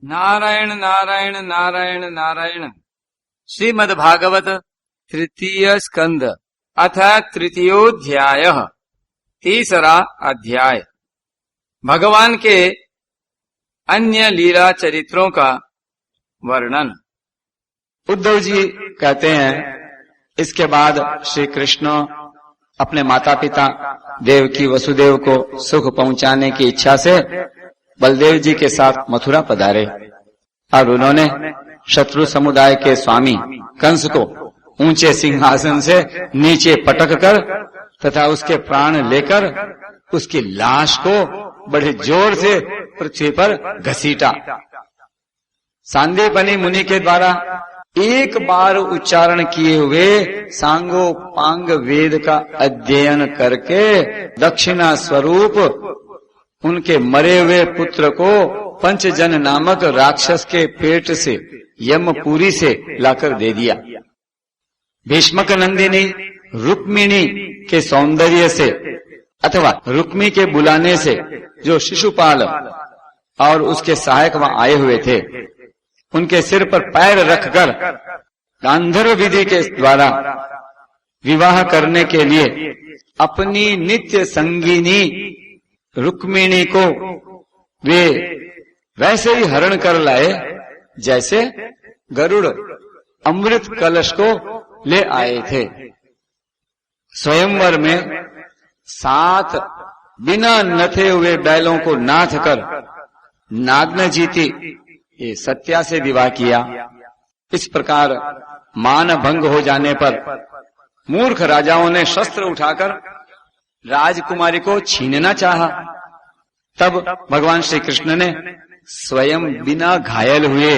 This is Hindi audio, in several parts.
नारायण नारायण नारायण नारायण। श्रीमद् भागवत तृतीय स्कंद अथ तृतीयोध्याय। तीसरा अध्याय। भगवान के अन्य लीला चरित्रों का वर्णन। उद्धव जी कहते हैं, इसके बाद श्री कृष्ण अपने माता पिता देवकी वसुदेव को सुख पहुंचाने की इच्छा से बलदेव जी के साथ मथुरा पधारे और उन्होंने शत्रु समुदाय के स्वामी कंस को ऊंचे सिंहासन से नीचे पटक कर तथा उसके प्राण लेकर उसकी लाश को बड़े जोर से पृथ्वी पर घसीटा। सांदीपनि मुनि के द्वारा एक बार उच्चारण किए हुए सांगो पांग वेद का अध्ययन करके दक्षिणा स्वरूप उनके मरे हुए पुत्र को पंचजन नामक राक्षस के पेट से यमपुरी से लाकर दे दिया। भीष्मक नंदिनी रुक्मिणी के सौंदर्य से अथवा रुक्मी के बुलाने से जो शिशुपाल और उसके सहायक वहां आए हुए थे, उनके सिर पर पैर रखकर गांधर्व विधि के द्वारा विवाह करने के लिए अपनी नित्य संगिनी रुक्मिणी को वे वैसे ही हरण कर लाए जैसे गरुड़ अमृत कलश को ले आए थे। स्वयंवर में 7 बिना नथे हुए बैलों को नाथ कर नाग्न जीती ये सत्या से विवाह किया। इस प्रकार मान भंग हो जाने पर मूर्ख राजाओं ने शस्त्र उठाकर राजकुमारी को छीनना चाहा। तब भगवान श्री कृष्ण ने स्वयं बिना घायल हुए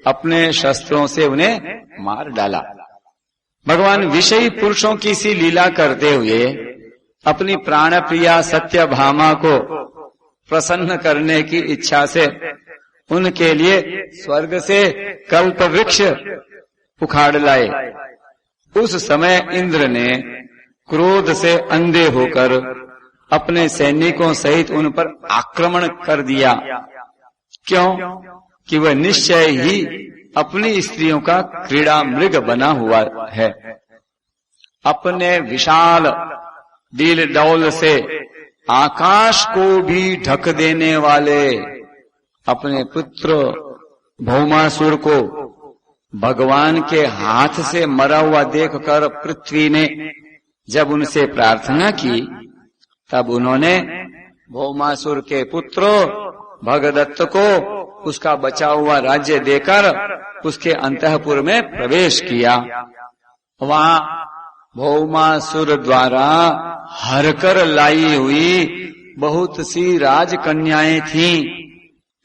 अपने शस्त्रों से उन्हें मार डाला। भगवान विषयी पुरुषों की सी लीला करते हुए अपनी प्राण प्रिया सत्यभामा को प्रसन्न करने की इच्छा से उनके लिए स्वर्ग से कल्प वृक्ष उखाड़ लाए। उस समय इंद्र ने क्रोध से अंधे होकर अपने सैनिकों सहित उन पर आक्रमण कर दिया। क्यों कि वह निश्चय ही अपनी स्त्रियों का क्रीड़ा मृग बना हुआ है। अपने विशाल डील डौल से आकाश को भी ढक देने वाले अपने पुत्र भौमासुर को भगवान के हाथ से मरा हुआ देखकर पृथ्वी ने जब उनसे प्रार्थना की, तब उन्होंने भौमासुर के पुत्र भगदत्त को उसका बचा हुआ राज्य देकर उसके अंतःपुर में प्रवेश किया। वहां भौमासुर द्वारा हरकर लाई हुई बहुत सी राजकन्याएं थीं।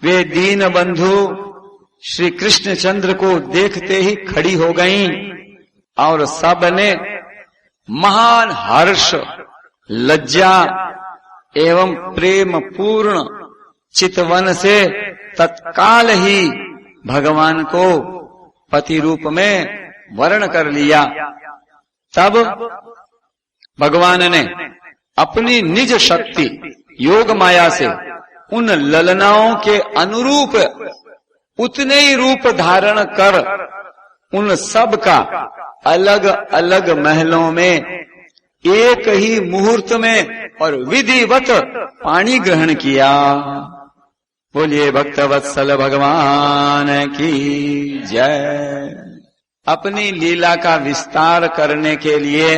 वे दीन बंधु श्री कृष्णचंद्र को देखते ही खड़ी हो गईं और सब ने महान हर्ष, लज्जा एवं प्रेम पूर्ण चितवन से तत्काल ही भगवान को पति रूप में वर्ण कर लिया। तब भगवान ने अपनी निज शक्ति योग माया से उन ललनाओं के अनुरूप उतने ही रूप धारण कर उन सब का अलग अलग महलों में एक ही मुहूर्त में और विधिवत पानी ग्रहण किया। बोलिए भक्तवत्सल भगवान की जय। अपनी लीला का विस्तार करने के लिए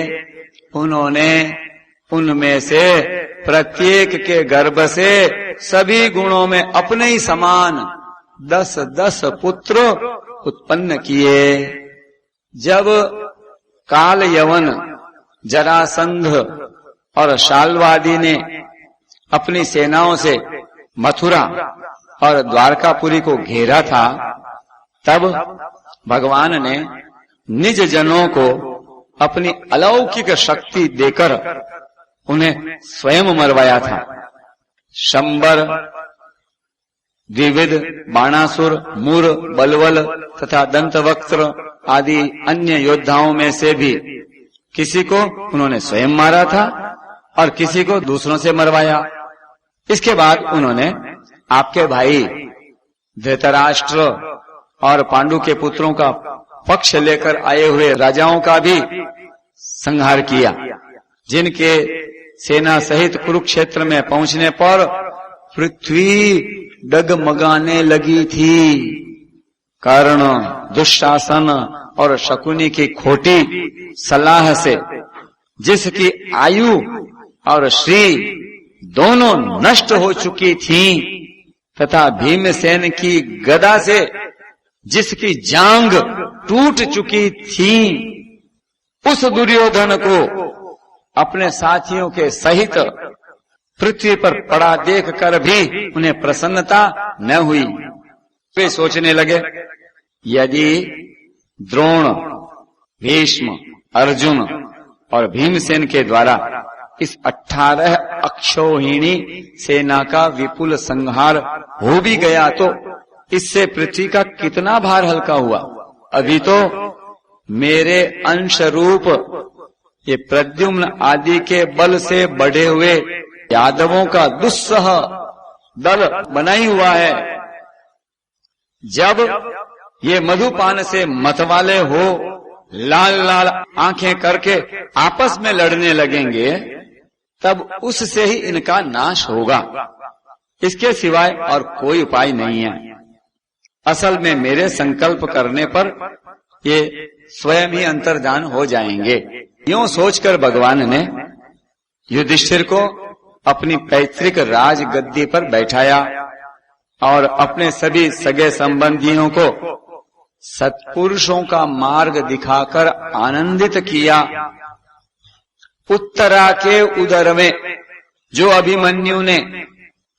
उन्होंने उनमें से प्रत्येक के गर्भ से सभी गुणों में अपने ही समान 10-10 पुत्र उत्पन्न किए। जब काल यवन जरासंध और शाल्वादी ने अपनी सेनाओं से मथुरा और द्वारकापुरी को घेरा था, तब भगवान ने निज जनों को अपनी अलौकिक शक्ति देकर उन्हें स्वयं मरवाया था। शंबर, द्विविध, बाणासुर, मूर, बलवल तथा दंतवक्त्र आदि अन्य योद्धाओं में से भी किसी को उन्होंने स्वयं मारा था और किसी को दूसरों से मरवाया। इसके बाद उन्होंने आपके भाई धृतराष्ट्र और पांडु के पुत्रों का पक्ष लेकर आए हुए राजाओं का भी संहार किया, जिनके सेना सहित कुरुक्षेत्र में पहुंचने पर पृथ्वी डगमगाने लगी थी। कर्ण, दुशासन और शकुनी की खोटी सलाह से जिसकी आयु और श्री दोनों नष्ट हो चुकी थीं, तथा भीमसेन की गदा से जिसकी जांग टूट चुकी थी, उस दुर्योधन को अपने साथियों के सहित पृथ्वी पर पड़ा देखकर भी उन्हें प्रसन्नता न हुई। वे सोचने लगे, यदि द्रोण, भीष्म, अर्जुन और भीमसेन के द्वारा इस 18 अक्षौहिणी सेना का विपुल संहार हो भी गया तो इससे पृथ्वी का कितना भार हल्का हुआ। अभी तो मेरे अंश रूप ये प्रद्युम्न आदि के बल से बढ़े हुए यादवों का दुस्सह दल बना ही हुआ है। जब ये मधुपान से मतवाले हो लाल लाल आंखें करके आपस में लड़ने लगेंगे, तब उससे ही इनका नाश होगा। इसके सिवाय और कोई उपाय नहीं है। असल में मेरे संकल्प करने पर ये स्वयं ही अंतर्धान हो जाएंगे। यूं सोचकर भगवान ने युधिष्ठिर को अपनी पैतृक राज गद्दी पर बैठाया और अपने सभी सगे संबंधियों को सत्पुरुषों का मार्ग दिखाकर आनंदित किया। उत्तरा के उदर में जो अभिमन्यु ने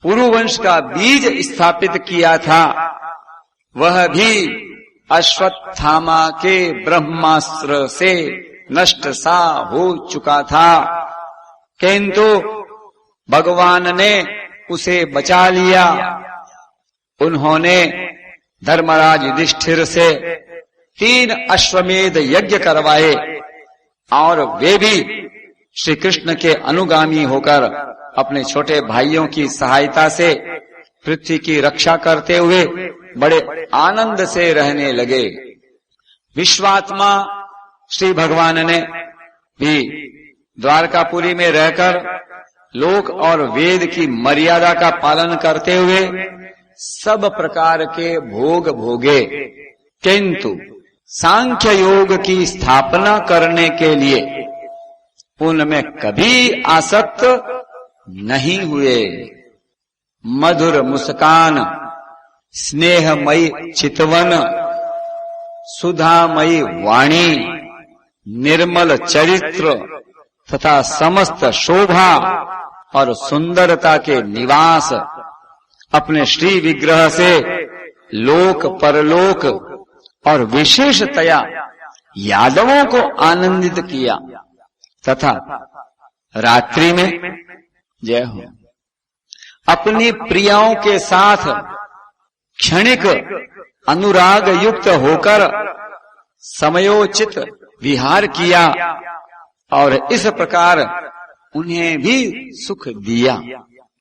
पुरुवंश का बीज स्थापित किया था, वह भी अश्वत्थामा के ब्रह्मास्त्र से नष्ट सा हो चुका था, किंतु भगवान ने उसे बचा लिया। उन्होंने धर्मराज युधिष्ठिर से 3 अश्वमेध यज्ञ करवाए और वे भी श्री कृष्ण के अनुगामी होकर अपने छोटे भाइयों की सहायता से पृथ्वी की रक्षा करते हुए बड़े आनंद से रहने लगे। विश्वात्मा श्री भगवान ने भी द्वारकापुरी में रहकर लोक और वेद की मर्यादा का पालन करते हुए सब प्रकार के भोग भोगे, किंतु सांख्य योग की स्थापना करने के लिए उनमें कभी आसक्त नहीं हुए। मधुर मुस्कान, स्नेहमयी चितवन, सुधामयी वाणी, निर्मल चरित्र तथा समस्त शोभा और सुंदरता के निवास अपने श्री विग्रह से लोक परलोक और विशेषतया यादवों को आनंदित किया तथा रात्रि में जय हो अपनी प्रियाओं के साथ क्षणिक अनुराग युक्त होकर समयोचित विहार किया और इस प्रकार उन्हें भी सुख दिया।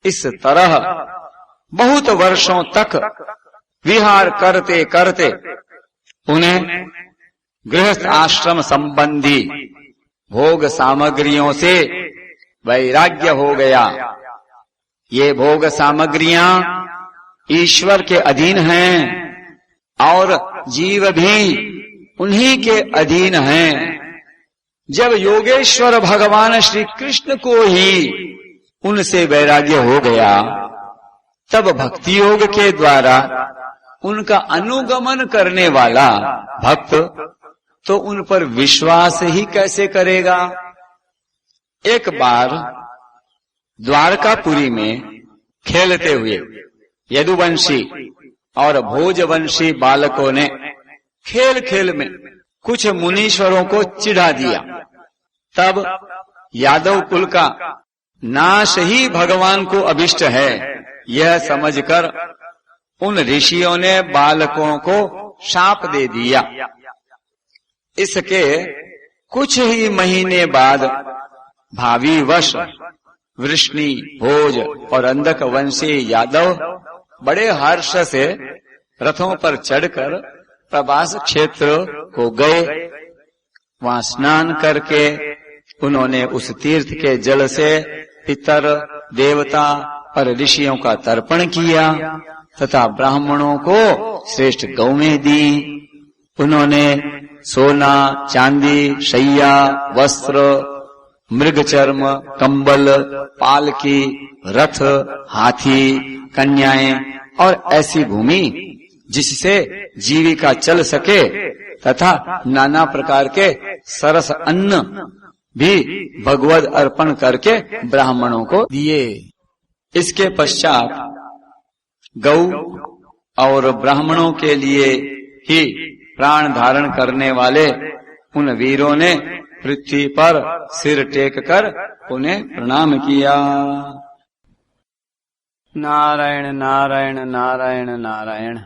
इस तरह बहुत वर्षों तक विहार करते करते उन्हें गृहस्थ आश्रम संबंधी भोग सामग्रियों से वैराग्य हो गया। ये भोग सामग्रियां ईश्वर के अधीन हैं और जीव भी उन्हीं के अधीन हैं। जब योगेश्वर भगवान श्री कृष्ण को ही उनसे वैराग्य हो गया, तब भक्ति योग के द्वारा उनका अनुगमन करने वाला भक्त तो उन पर विश्वास ही कैसे करेगा। एक बार द्वारकापुरी में खेलते हुए यदुवंशी और भोजवंशी बालकों ने खेल खेल में कुछ मुनीश्वरों को चिढ़ा दिया। तब यादव कुल का नाश ही भगवान को अभिष्ट है, यह समझकर उन ऋषियों ने बालकों को शाप दे दिया। इसके कुछ ही महीने बाद भावी वश वृष्णि, भोज और अंधक वंशी यादव बड़े हर्ष से रथों पर चढ़कर प्रवास क्षेत्र को गए। वहां स्नान करके उन्होंने उस तीर्थ के जल से पितर, देवता और ऋषियों का तर्पण किया तथा ब्राह्मणों को श्रेष्ठ गौएं दी। उन्होंने सोना, चांदी, शैया, वस्त्र, मृगचर्म, कंबल, पालकी, रथ, हाथी, कन्याएं और ऐसी भूमि जिससे जीविका चल सके तथा नाना प्रकार के सरस अन्न भी भगवद अर्पण करके ब्राह्मणों को दिए। इसके पश्चात गौ और ब्राह्मणों के लिए ही प्राण धारण करने वाले उन वीरों ने पृथ्वी पर सिर टेक कर उन्हें प्रणाम किया। नारायण नारायण नारायण नारायण।